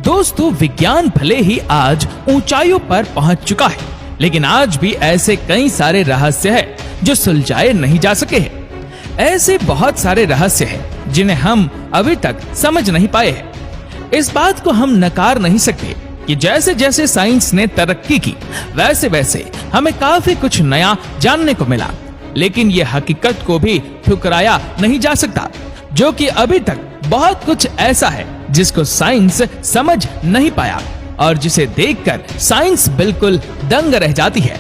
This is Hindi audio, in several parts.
दोस्तों, विज्ञान भले ही आज ऊंचाइयों पर पहुंच चुका है, लेकिन आज भी ऐसे कई सारे रहस्य हैं जो सुलझाए नहीं जा सके हैं। ऐसे बहुत सारे रहस्य हैं जिन्हें हम अभी तक समझ नहीं पाए हैं। इस बात को हम नकार नहीं सकते कि जैसे जैसे साइंस ने तरक्की की, वैसे वैसे हमें काफी कुछ नया जानने को मिला, लेकिन ये हकीकत को भी ठुकराया नहीं जा सकता जो कि अभी तक बहुत कुछ ऐसा है जिसको साइंस समझ नहीं पाया और जिसे देखकर साइंस बिल्कुल दंग रह जाती है।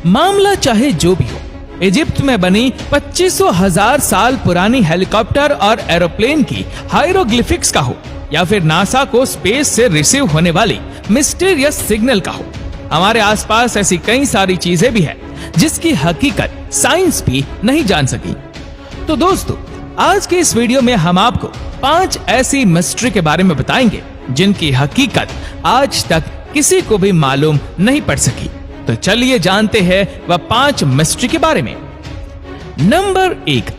मामला चाहे जो भी हो, इजिप्ट में बनी 25,000 साल पुरानी हेलीकॉप्टर और एरोप्लेन की हायरोग्लिफिक्स का हो, या फिर नासा को स्पेस से रिसीव होने वाली मिस्टीरियस सिग्नल का हो, हमारे आसपास ऐसी कई सारी चीजें भी हैं जिसकी हकीकत साइंस भी नहीं जान सकी। तो दोस्तों, आज के इस वीडियो में हम आपको 5 ऐसी मिस्ट्री के बारे में बताएंगे जिनकी हकीकत आज तक किसी को भी मालूम नहीं पड़ सकी। तो चलिए जानते हैं वह 5 मिस्ट्री के बारे में। नंबर 1,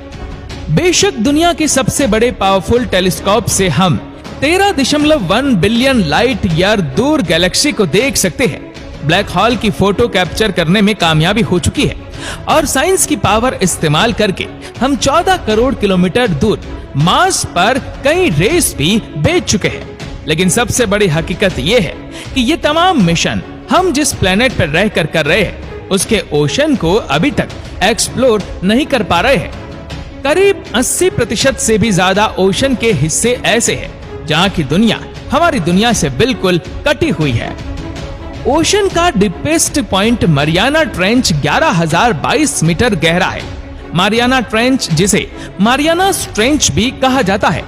बेशक दुनिया के सबसे बड़े पावरफुल टेलीस्कोप से हम 13.1 बिलियन लाइट ईयर दूर गैलेक्सी को देख सकते हैं। ब्लैक होल की फोटो कैप्चर करने में कामयाबी हो चुकी है और साइंस की पावर इस्तेमाल करके हम 14 करोड़ किलोमीटर दूर मार्स पर कई रेस भी भेज चुके हैं। लेकिन सबसे बड़ी हकीकत यह है कि ये तमाम मिशन हम जिस प्लेनेट पर रहकर कर रहे हैं, उसके ओशन को अभी तक एक्सप्लोर नहीं कर पा रहे हैं। करीब 80% से भी ज्यादा ओशन के हिस्से ऐसे हैं जहां की दुनिया हमारी दुनिया से बिल्कुल कटी हुई है। ओशन का deepest point Mariana Trench 11,022 metre गहरा है। मारियाना ट्रेंच, जिसे मारियाना ट्रेंच भी कहा जाता है,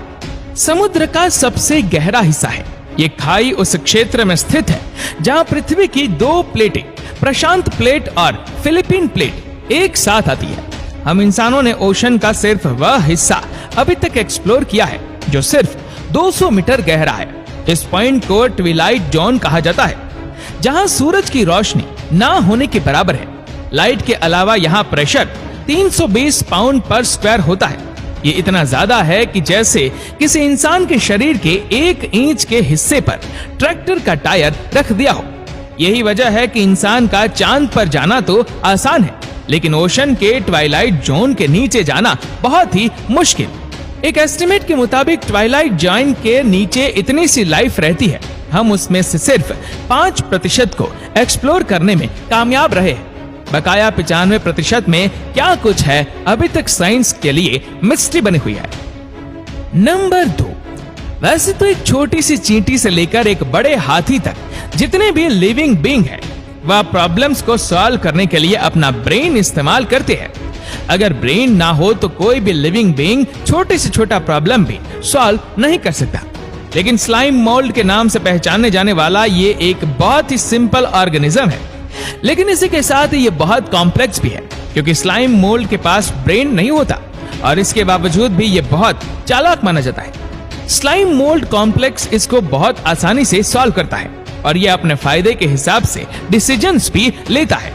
समुद्र का सबसे गहरा हिस्सा है। ये खाई उस क्षेत्र में स्थित है जहां पृथ्वी की 2 प्लेटें, प्रशांत प्लेट और फिलीपीन प्लेट, एक साथ आती है। हम इंसानों ने ओशन का सिर्फ वह हिस्सा अभी तक एक्सप्लोर किया है जो सिर्फ 200 मीटर गहरा है। इस पॉइंट को ट्विलाइट जोन कहा जाता है, जहां सूरज की रोशनी ना होने के बराबर है। लाइट के अलावा यहाँ प्रेशर 320 पाउंड पर स्क्वायर होता है। ये इतना ज्यादा है कि जैसे किसी इंसान के शरीर के 1 इंच के हिस्से पर ट्रैक्टर का टायर रख दिया हो। यही वजह है कि इंसान का चांद पर जाना तो आसान है, लेकिन ओशन के ट्वाइलाइट जोन के नीचे जाना बहुत ही मुश्किल। एक एस्टिमेट के मुताबिक ट्वाइलाइट जोन के नीचे इतनी सी लाइफ रहती है, हम उसमें से सिर्फ 5% को एक्सप्लोर करने में कामयाब रहे। बकाया 95% में क्या कुछ है अभी तक साइंस के लिए मिस्ट्री बनी हुई है। नंबर 2, वैसे तो एक छोटी सी चींटी से लेकर एक बड़े हाथी तक जितने भी लिविंग बीइंग है, वह प्रॉब्लम्स को सॉल्व करने के लिए अपना ब्रेन इस्तेमाल करते हैं। अगर ब्रेन ना हो तो कोई भी लिविंग बीइंग छोटे से छोटा प्रॉब्लम भी सॉल्व नहीं कर सकता। लेकिन स्लाइम मोल्ड के नाम से पहचाने जाने वाला ये एक बहुत ही सिंपल ऑर्गेनिज्म है, लेकिन इसी के साथ ये बहुत कॉम्प्लेक्स भी है, क्योंकि स्लाइम मोल्ड के पास ब्रेन नहीं होता और इसके बावजूद भी ये बहुत चालाक माना जाता है। स्लाइम मोल्ड कॉम्प्लेक्स इसको बहुत आसानी से सॉल्व करता है और ये अपने फायदे के हिसाब से डिसीजंस भी लेता है।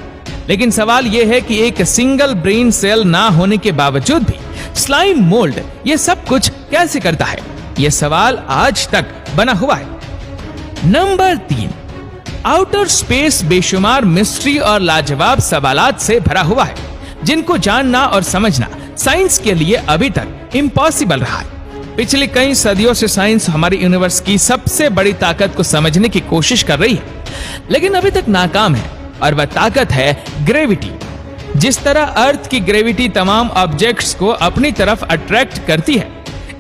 लेकिन सवाल ये है कि एक सिंगल ब्रेन सेल ना होने के बावजूद भी स्लाइम मोल्ड ये सब कुछ कैसे करता है? ये सवाल आज तक बना हुआ है। नंबर 3, आउटर स्पेस बेशुमार मिस्ट्री और लाजवाब सवालात से भरा हुआ है, जिनको जानना और समझना साइंस के लिए अभी तक इम्पॉसिबल रहा है। पिछले कई सदियों से साइंस हमारी यूनिवर्स की सबसे बड़ी ताकत को समझने की कोशिश कर रही है, लेकिन अभी तक नाकाम है, और वह ताकत है ग्रेविटी। जिस तरह अर्थ की ग्रेविटी तमाम ऑब्जेक्ट्स को अपनी तरफ अट्रैक्ट करती है,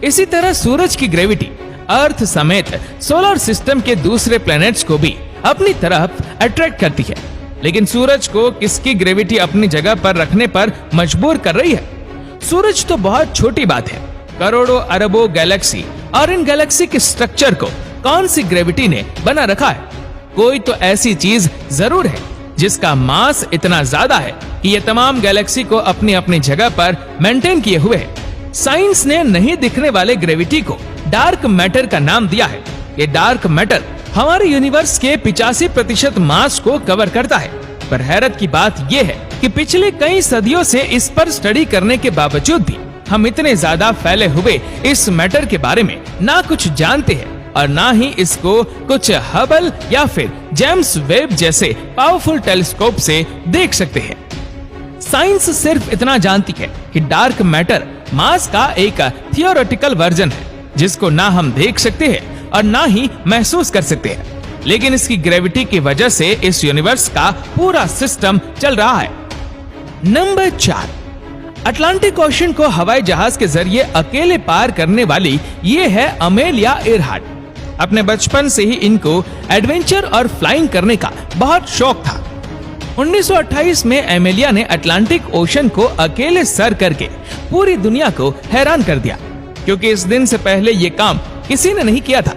इसी तरह सूरज की ग्रेविटी अर्थ समेत सोलर सिस्टम के दूसरे प्लैनेट्स को भी अपनी तरफ अट्रैक्ट करती है। लेकिन सूरज को किसकी ग्रेविटी अपनी जगह पर रखने पर मजबूर कर रही है? सूरज तो बहुत छोटी बात है, करोड़ों अरबों गैलेक्सी, और इन गैलेक्सी के स्ट्रक्चर को कौन सी ग्रेविटी ने बना रखा है? कोई तो ऐसी चीज जरूर है जिसका मास इतना ज्यादा है कि ये तमाम गैलेक्सी को अपनी अपनी जगह पर मेंटेन किए हुए है। साइंस ने नहीं दिखने वाले ग्रेविटी को डार्क मैटर का नाम दिया है। ये डार्क मैटर हमारे यूनिवर्स के 85% मास को कवर करता है। पर हैरत की बात यह है कि पिछले कई सदियों से इस पर स्टडी करने के बावजूद भी हम इतने ज्यादा फैले हुए इस मैटर के बारे में ना कुछ जानते हैं और ना ही इसको कुछ हबल या फिर जेम्स वेब जैसे पावरफुल टेलीस्कोप से देख सकते हैं। साइंस सिर्फ इतना जानती है कि डार्क मैटर मास का एक थियोरेटिकल वर्जन है जिसको ना हम देख सकते हैं और ना ही महसूस कर सकते हैं, लेकिन इसकी ग्रेविटी की वजह से इस यूनिवर्स का पूरा सिस्टम चल रहा है। नंबर 4, अटलांटिक ओशन को हवाई जहाज के जरिए अकेले पार करने वाली ये है अमेलिया एयरहार्ट। अपने बचपन से ही इनको एडवेंचर और फ्लाइंग करने का बहुत शौक था। 1928 में एमेलिया ने अटलांटिक ओशन को अकेले सर करके पूरी दुनिया को हैरान कर दिया, क्योंकि इस दिन से पहले ये काम किसी ने नहीं किया था।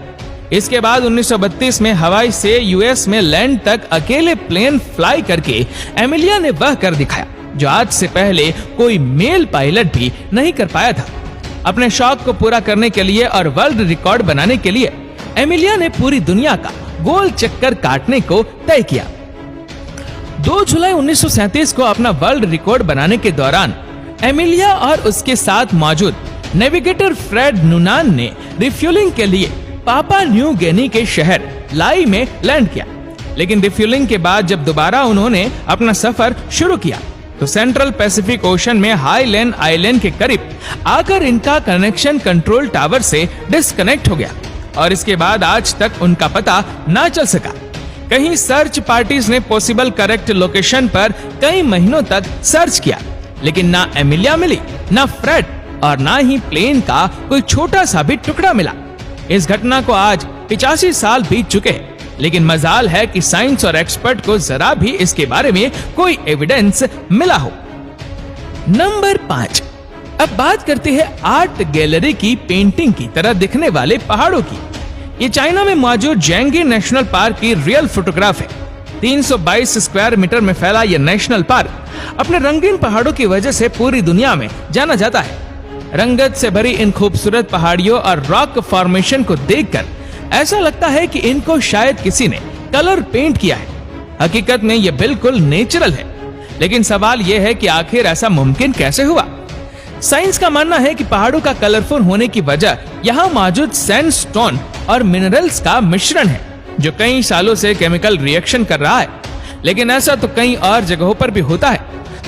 इसके बाद 1932 में हवाई से यूएस में लैंड तक अकेले प्लेन फ्लाई करके एमेलिया ने वह कर दिखाया जो आज से पहले कोई मेल पायलट भी नहीं कर पाया था। अपने शौक को पूरा करने के लिए और वर्ल्ड रिकॉर्ड बनाने के लिए एमेलिया ने पूरी दुनिया का गोल चक्कर काटने को तय किया। 2 जुलाई 1937 को अपना वर्ल्ड रिकॉर्ड बनाने के दौरान एमेलिया और उसके साथ मौजूद नेविगेटर फ्रेड नुनान ने रिफ्यूलिंग के लिए पापा न्यू गिनी के शहर लाई में लैंड किया, लेकिन रिफ्यूलिंग के बाद जब दोबारा उन्होंने अपना सफर शुरू किया तो सेंट्रल पैसिफिक ओशन में हाईलैंड आइलैंड के करीब आकर इनका कनेक्शन कंट्रोल टावर से डिस्कनेक्ट हो गया और इसके बाद आज तक उनका पता ना चल सका। कहीं सर्च पार्टीज ने पॉसिबल करेक्ट लोकेशन पर कई महीनों तक सर्च किया, लेकिन ना एमिलिया मिली, ना फ्रेड और ना ही प्लेन का कोई छोटा सा भी टुकड़ा मिला। इस घटना को आज 85 साल बीत चुके हैं, लेकिन मजाल है कि साइंस और एक्सपर्ट को जरा भी इसके बारे में कोई एविडेंस मिला हो। नंबर 5, अब बात करते हैं आर्ट गैलरी की पेंटिंग की तरह दिखने वाले पहाड़ों की। ये चाइना में मौजूद जेंगी नेशनल पार्क की रियल फोटोग्राफ है। 322 स्क्वायर मीटर में फैला यह नेशनल पार्क अपने रंगीन पहाड़ों की वजह से पूरी दुनिया में जाना जाता है। रंगत से भरी इन खूबसूरत पहाड़ियों और रॉक फॉर्मेशन को देखकर ऐसा लगता है कि इनको शायद किसी ने कलर पेंट किया है। हकीकत में यह बिल्कुल नेचुरल है, लेकिन सवाल यह है कि आखिर ऐसा मुमकिन कैसे हुआ। साइंस का मानना है कि पहाड़ों का कलरफुल होने की वजह यहाँ मौजूद सैंडस्टोन और मिनरल्स का मिश्रण है, जो कई सालों से केमिकल रिएक्शन कर रहा है। लेकिन ऐसा तो कई और जगहों पर भी होता है,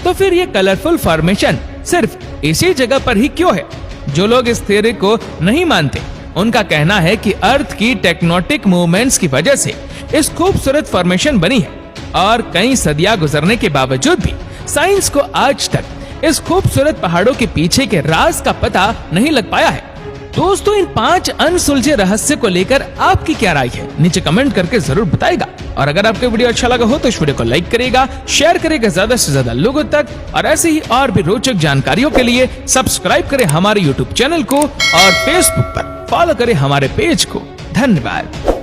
तो फिर ये कलरफुल फॉर्मेशन सिर्फ इसी जगह पर ही क्यों है? जो लोग इस थ्योरी को नहीं मानते, उनका कहना है कि अर्थ की टेक्टोनिक मूवमेंट्स की वजह से इस खूबसूरत फॉर्मेशन बनी है और कई सदियां गुजरने के बावजूद भी साइंस को आज तक इस खूबसूरत पहाड़ों के पीछे के राज का पता नहीं लग पाया है। दोस्तों, इन 5 अनसुलझे रहस्य को लेकर आपकी क्या राय है, नीचे कमेंट करके जरूर बताएगा। और अगर आपको वीडियो अच्छा लगा हो तो इस वीडियो को लाइक करेगा, शेयर करेगा ज्यादा से ज्यादा लोगों तक, और ऐसे ही और भी रोचक जानकारियों के लिए सब्सक्राइब करें हमारे YouTube चैनल को और Facebook पर फॉलो करें हमारे पेज को। धन्यवाद।